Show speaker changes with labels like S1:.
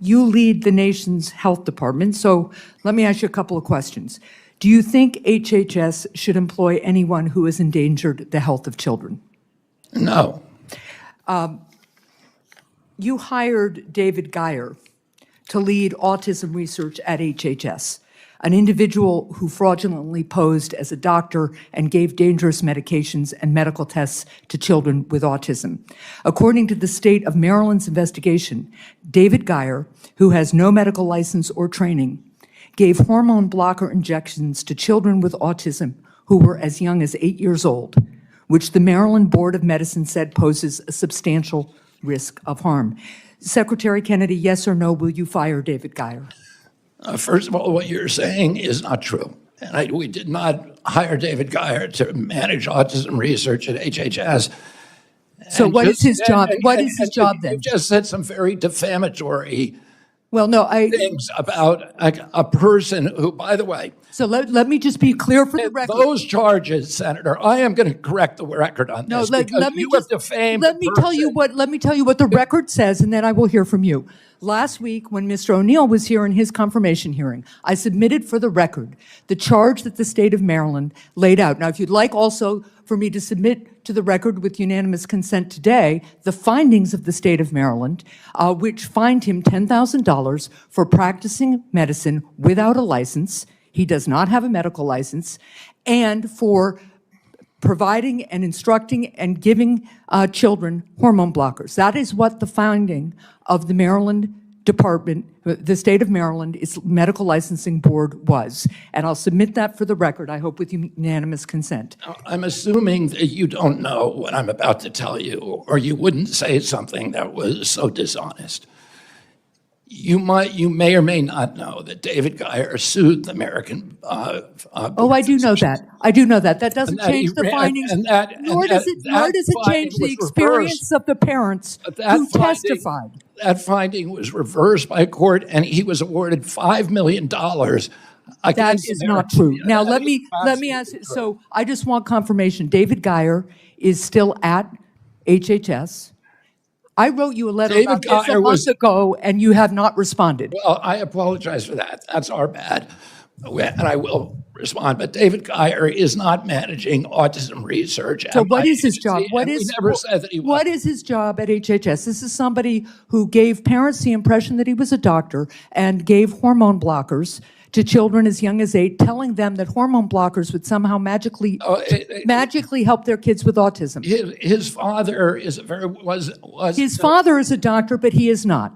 S1: you lead the nation's health department, so let me ask you a couple of questions. Do you think HHS should employ anyone who has endangered the health of children?
S2: No.
S1: You hired David Geyer to lead autism research at HHS, an individual who fraudulently posed as a doctor and gave dangerous medications and medical tests to children with autism. According to the state of Maryland's investigation, David Geyer, who has no medical license or training, gave hormone blocker injections to children with autism who were as young as 8 years old, which the Maryland Board of Medicine said poses a substantial risk of harm. Secretary Kennedy, yes or no, will you fire David Geyer?
S2: First of all, what you're saying is not true. And we did not hire David Geyer to manage autism research at HHS.
S1: So what is his job? What is his job then?
S2: You just said some very defamatory things about a person who, by the way.
S1: So let me just be clear for the record.
S2: Those charges, Senator, I am going to correct the record on this. Let me
S1: tell you what the record says, and then I will hear from you. Last week, when Mr. O'Neill was here in his confirmation hearing, I submitted for the record the charge that the state of Maryland laid out. Now, if you'd like also for me to submit to the record with unanimous consent today, the findings of the state of Maryland, which fined him $10,000 for practicing medicine without a license. He does not have a medical license, and for providing and instructing and giving children hormone blockers. That is what the finding of the Maryland Department, the state of Maryland, its medical licensing board was. And I'll submit that for the record, I hope with unanimous consent.
S2: I'm assuming that you don't know what I'm about to tell you, or you wouldn't say something that was so dishonest. You may or may not know that David Geyer sued the American.
S1: I do know that. I do know that. That doesn't change the findings, nor does it change the experience of the parents who testified.
S2: That finding was reversed by court, and he was awarded $5 million.
S1: That is not true. Now let me ask. So I just want confirmation. David Geyer is still at HHS. I wrote you a letter about this a month ago, and you have not responded.
S2: Well, I apologize for that. That's our bad, and I will respond. But David Geyer is not managing autism research.
S1: So what is his job? What is his job at HHS? This is somebody who gave parents the impression that he was a doctor and gave hormone blockers to children as young as 8, telling them that hormone blockers would somehow magically help their kids with autism.
S2: His father is
S1: His father is a doctor, but he is not.